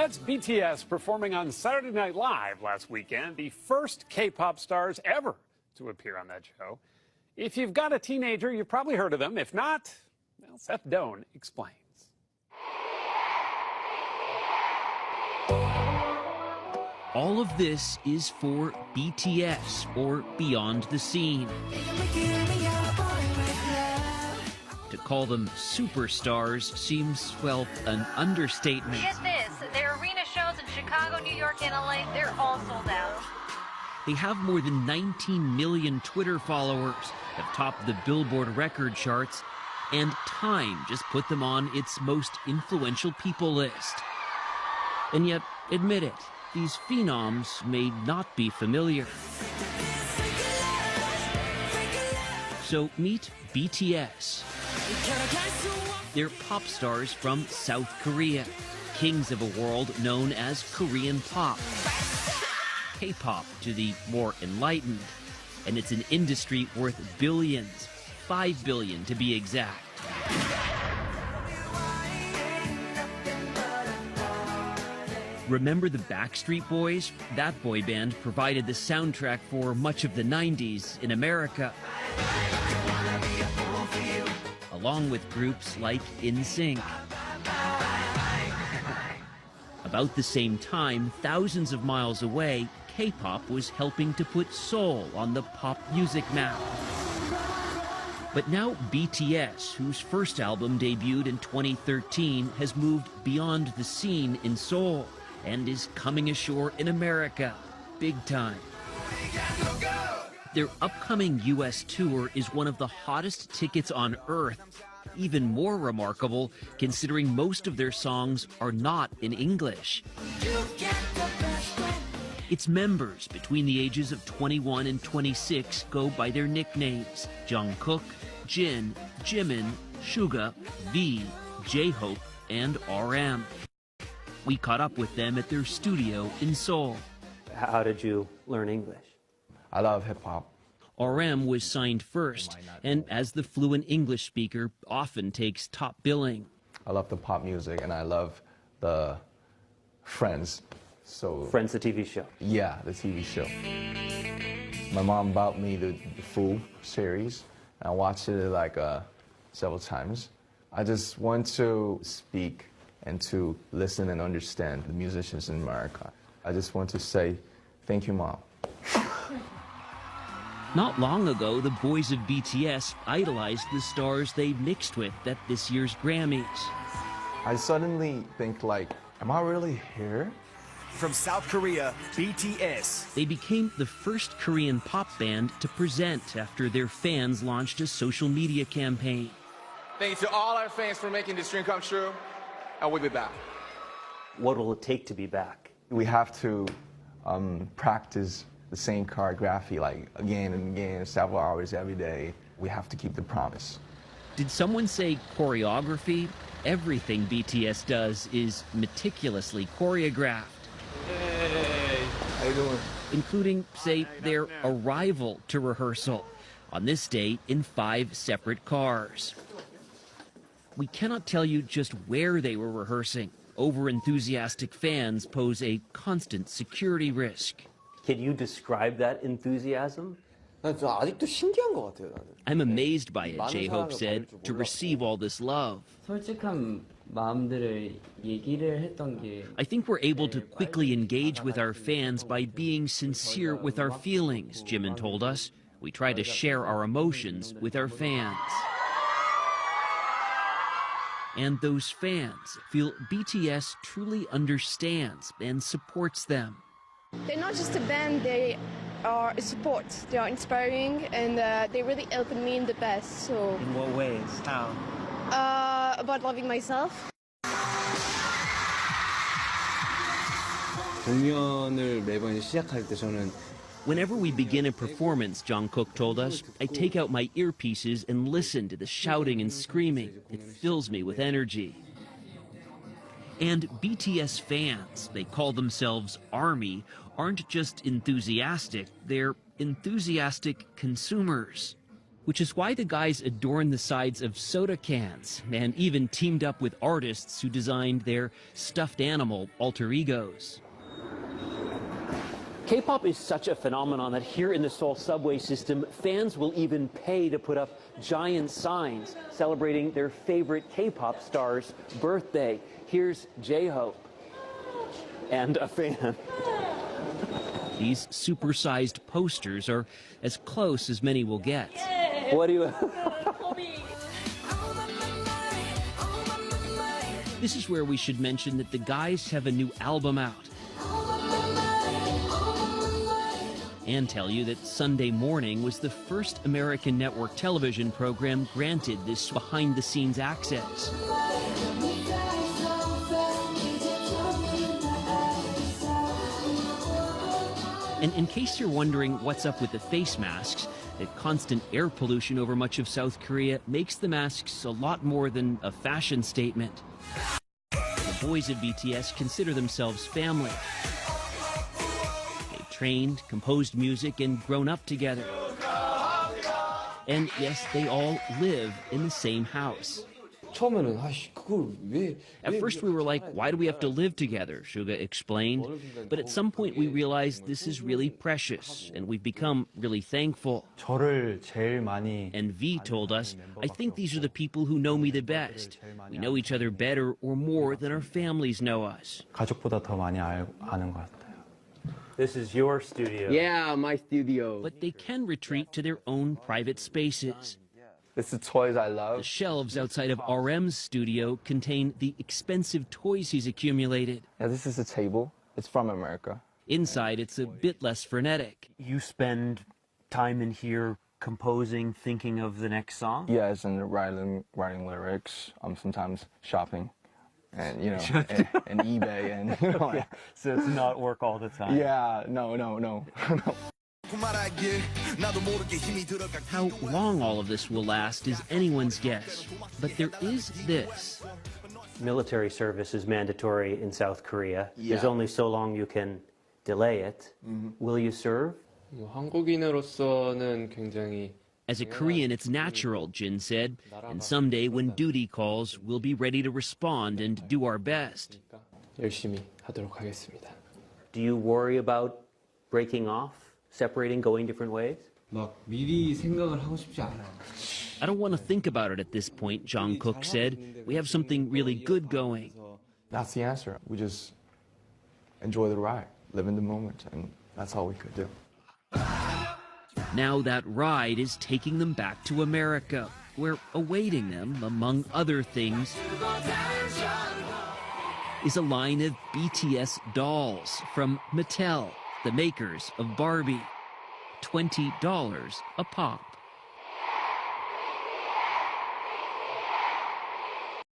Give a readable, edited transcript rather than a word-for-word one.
That's BTS performing on Saturday Night Live last weekend, the first K-pop stars ever to appear on that show. If you've got a teenager, you've probably heard of them. If not, well, Seth Doane explains. All of this is for BTS, or Beyond the Scene. To call them superstars seems, well, an understatement. Get this, their arena shows in Chicago, New York, and LA, they're all sold out. They have more than 19 million Twitter followers, have topped the BILLBOARD record charts, and Time just put them on its most influential people list. And yet, admit it, these phenoms may not be familiar. So meet BTS. They're pop stars from South Korea, kings of a world known as Korean pop. K-pop to the more enlightened. And it's an industry worth billions, 5 billion to be exact. Remember the Backstreet Boys? That boy band provided the soundtrack for much of the 90s in America, along with groups like NSYNC. About the same time, thousands of miles away, K-pop was helping to put soul on the pop music map. But now BTS, whose first album debuted in 2013, has moved beyond the scene in Seoul and is coming ashore in America, big time. Their upcoming U.S. tour is one of the hottest tickets on earth. Even more remarkable, considering most of their songs are not in English. Its members between the ages of 21 and 26 go by their nicknames: Jungkook, Jin, Jimin, Suga, V, J-Hope, and RM. We caught up with them at their studio in Seoul. How did you learn English? I love hip-hop. RM was signed first, and as the fluent English speaker, often takes top billing. I love the pop music, and I love the Friends. So Friends, the TV show? Yeah, the TV show. My mom bought me the full series, and I watched it like several times. I just want to speak and to listen and understand the musicians in America. I just want to say thank you, Mom. Not long ago, the boys of BTS idolized the stars they mixed with at this year's Grammys. I suddenly think, like, am I really here? From South Korea, BTS. They became the first Korean pop band to present after their fans launched a social media campaign. Thank you to all our fans for making this dream come true, and we'll be back. What will it take to be back? We have to practice the same choreography, like again and again, several hours every day. We have to keep the promise. Did someone say choreography? Everything BTS does is meticulously choreographed. Hey, how you doing? Including, say, their arrival to rehearsal, on this day in 5 separate cars. We cannot tell you just where they were rehearsing. Over-enthusiastic fans pose a constant security risk. Can you describe that enthusiasm? I'm amazed by it, J-Hope said, to receive all this love. I think we're able to quickly engage with our fans by being sincere with our feelings, Jimin told us. We try to share our emotions with our fans. And those fans feel BTS truly understands and supports them. They're not just a band, they are a support. They are inspiring, and they really helped me in the past. So. In what ways? How? About loving myself. Whenever we begin a performance, Jungkook told us, I take out my earpieces and listen to the shouting and screaming. It fills me with energy. And BTS fans, they call themselves ARMY, aren't just enthusiastic, they're enthusiastic consumers. which is why the guys adorn the sides of soda cans and even teamed up with artists who designed their stuffed animal alter egos. K-pop is such a phenomenon that here in the Seoul subway system, fans will even pay to put up giant signs celebrating their favorite K-pop star's birthday. Here's J-Hope and a fan. These supersized posters are as close as many will get. What do you... This is where we should mention that the guys have a new album out. And tell you that Sunday Morning was the first American network television program granted this behind-the-scenes access. And in case you're wondering what's up with the face masks, the constant air pollution over much of South Korea makes the masks a lot more than a fashion statement. The boys of BTS consider themselves family. Trained, composed music, and grown up together. And yes, they all live in the same house. At first we were like, why do we have to live together? Suga explained. But at some point we realized this is really precious, and we've become really thankful. And V told us, I think these are the people who know me the best. We know each other better or more than our families know us. This is your studio. Yeah, my studio. But they can retreat to their own private spaces. It's the toys I The love. shelves outside of RM's studio contain the expensive toys he's accumulated. Yeah, this is a table. It's from America. Inside, it's a bit less frenetic. You spend time in here composing, thinking of the next song? Yes, and writing lyrics. Sometimes shopping. And, and eBay and, like, So it's not work all the time? yeah, no. How long all of this will last is anyone's guess. But there is this. Military service is mandatory in South Korea. Yeah. There's only so long you can delay it. Will you serve? 한국인으로서는 굉장히 As a Korean, it's natural, Jin said. And someday, when duty calls, we'll be ready to respond and do our best. 열심히 하도록 하겠습니다. Do you worry about breaking off, separating, going different ways? 막 미리 생각을 하고 싶지 않아요. I don't want to think about it at this point, Jungkook said. We have something really good going. That's the answer. We just enjoy the ride, live in the moment, and that's all we could do. Now that ride is taking them back to America, where awaiting them, among other things, is a line of BTS dolls from Mattel, the makers of Barbie. $20 a pop.